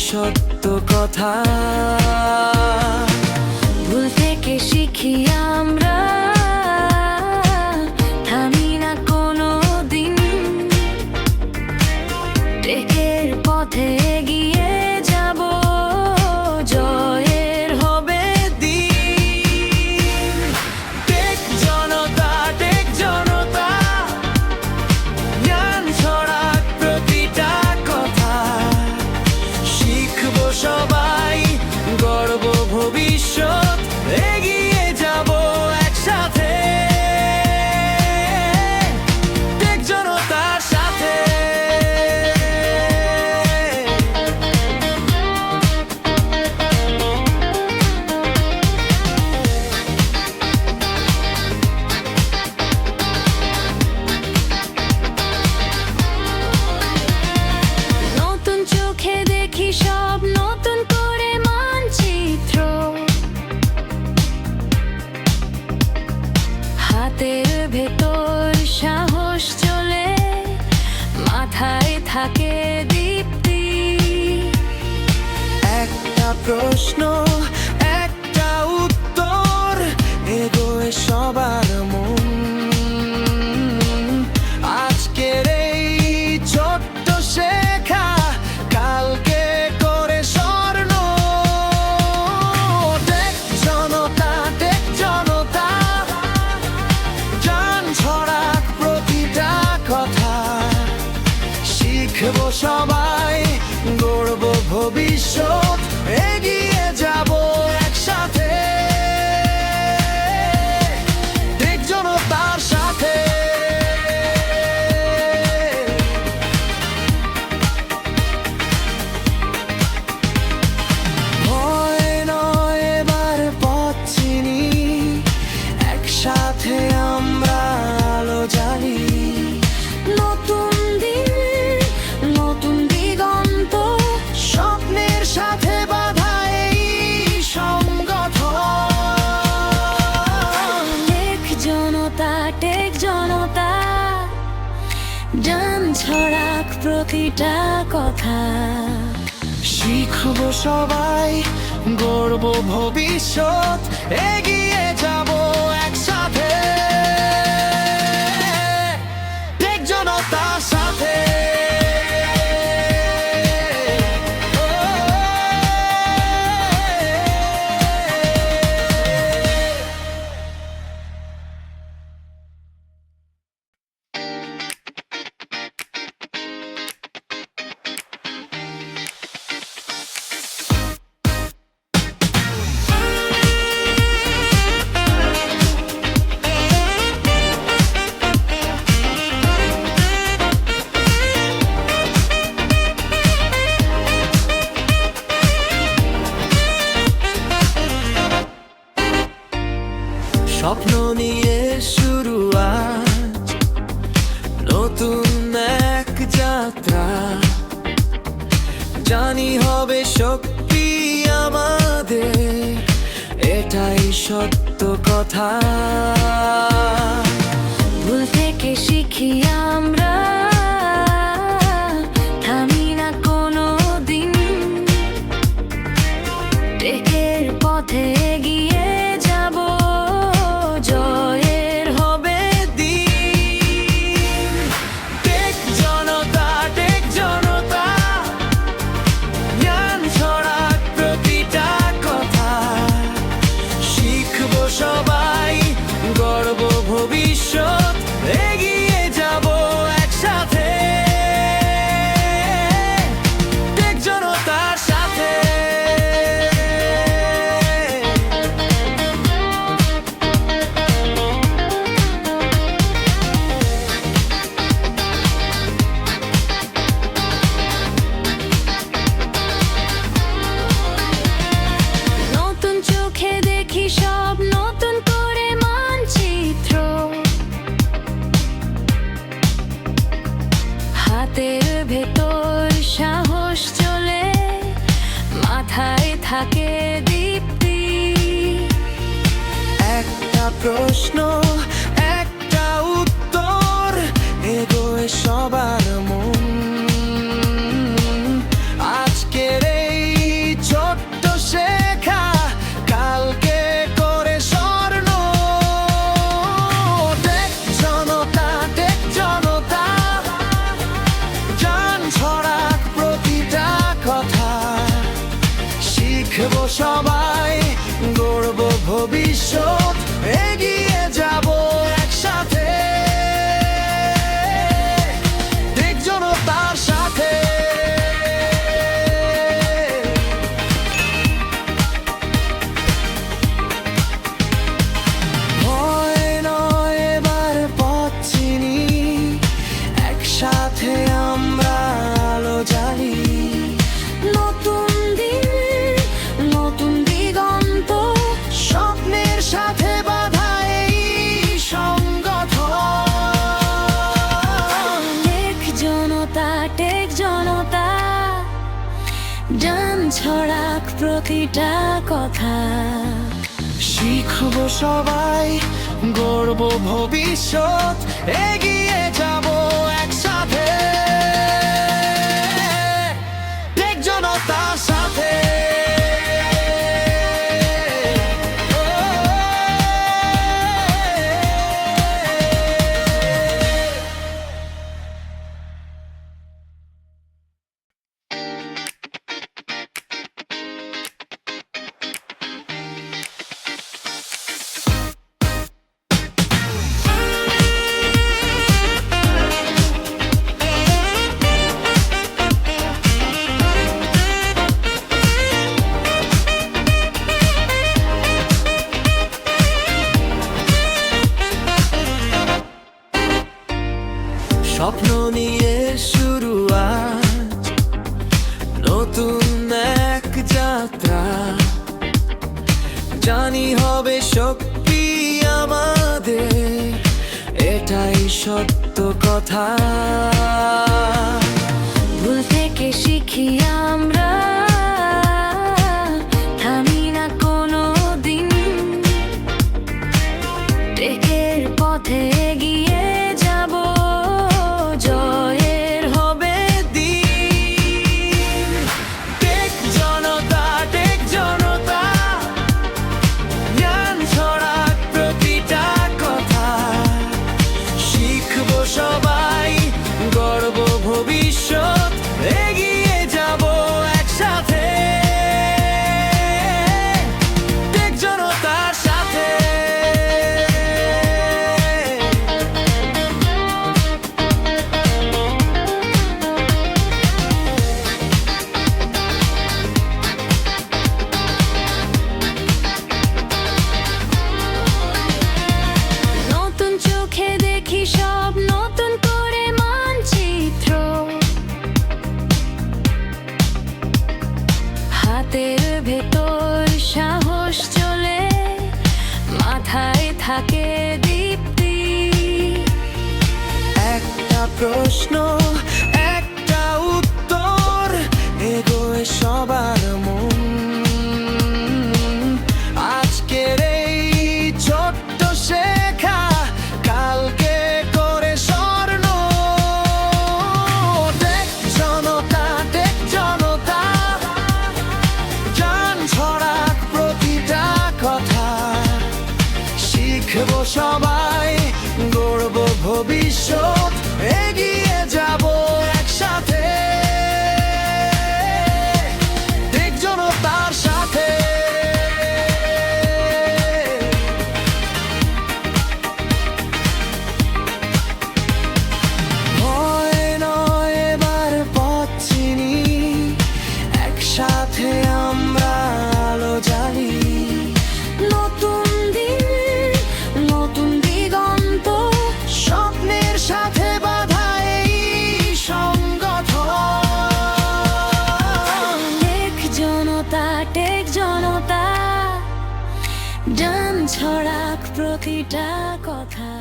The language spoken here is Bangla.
সত্য কথা। ভুল থেকে শিখি আমরা, থামি না কোনো দিন। টেকের পথে এগিয়ে যাব, জয়ের হবে দিন। টেক জনতা, টেক জনতা, জ্ঞান ছড়াক প্রতিটা কথা। শিখবো সবাই, গর্ব ভবিষ্যৎ, এগিয়ে যাব একসাথে। টেক জনতার সাথে। নতুন চোখে দেখি সব, নতুন করে মানচিত্র। হাতের ভেতর সাহস চলে, মাথায় থাকে দীপ্তি। একটা প্রশ্ন, একটা উত্তর, এগোয় সবার মন। আজকের এই ছোট্ট শেখা, কালকে করে স্বর্ণ। টেক জনতা, টেক জনতা, জ্ঞান ছড়াক প্রতিটা কথা। শিখবো সবাই, গড়ব ভবিষ্যৎ, এগিয়ে যাব একসাথে। টেক জনতার সাথে। ভয় নয়, এবার পথ চিনি, একসাথে আমরা আলো জ্বালি। নতুন দিন, নতুন দিগন্ত, স্বপ্নের সাথে বাঁধা এই সংগঠন। টেক জনতা, টেক জনতা, জান ছড়াক প্রতিটা কথা। শিখবো সবাই, গড়ব ভবিষ্যৎ, এগিয়ে যাব একসাথে। টেক জনতার সাথে। স্বপ্ন নিয়ে শুরু আজ নতুন এক যাত্রা। জানি হবে শক্তি আমাদের, এটাই সত্য কথা। ভুল থেকে শিখি আমরা, থামি না কোনো দিন। টেকের পথে এগিয়ে যাব, জয়ের হবে দিন। টেক জনতা, টেক জনতা, জ্ঞান ছড়াক প্রতিটা কথা। শিখবো সবাই, গর্ব ভবিষ্যৎ, এগিয়ে যাব একসাথে। টেক জনতার সাথে। নতুন চোখে দেখি সব, নতুন করে মানচিত্র। হাতের ভেতর সাহস চলে, মাথায় থাকে দীপ্তি। একটা প্রশ্ন, একটা উত্তর, এগোয় সবার মন। আজকের এই ছড়াক প্রতিটা কথা। শিখবো সবাই, গড়ব ভবিষ্যৎ, এগিয়ে যাব একসাথে টেক জনতার সাথে। স্বপ্ন নিয়ে শুরু আজ নতুন এক যাত্রা, জানি হবে শক্তি আমাদের, এটাই সত্য কথা। ভুল থেকে শিখি আমরা, থামি না কোনো দিন, টেকের পথে এগিয়ে যাব, জয়ের হবে দিন। টেক জনতা, টেক জনতা, জ্ঞান ছড়াক প্রতিটা কথা। শিখবো সবাই, গড়ব ভবিষ্যৎ, এগিয়ে যাব একসাথে টেক জনতার সাথে। নতুন চোখে দেখি সব, নতুন করে মানচিত্র, হাতের ভেতর সাহস চলে, মাথায় থাকে দীপ্তি। একটা প্রশ্ন, একটা উত্তর, এগোয় সবার মন। আজকের এই ছোট্ট শেখা কালকে করে স্বর্ণ। টেক জনতা, টেক জনতা, জান ছড়াক প্রতিটা কথা। শিখবো সবাই, গড়ব ভবিষ্যৎ, এগিয়ে যাব একসাথে টেক জনতার সাথে। ভয় নয়, এবার পথ চিনি, একসাথে আমরা আলো জ্বালি। নতুন দিন, নতুন দিগন্ত, স্বপ্নের সাথে বাঁধা এই সংগঠন। টেক জনতা, টেক জনতা, ডান ছড়াক প্রতিটা কথা।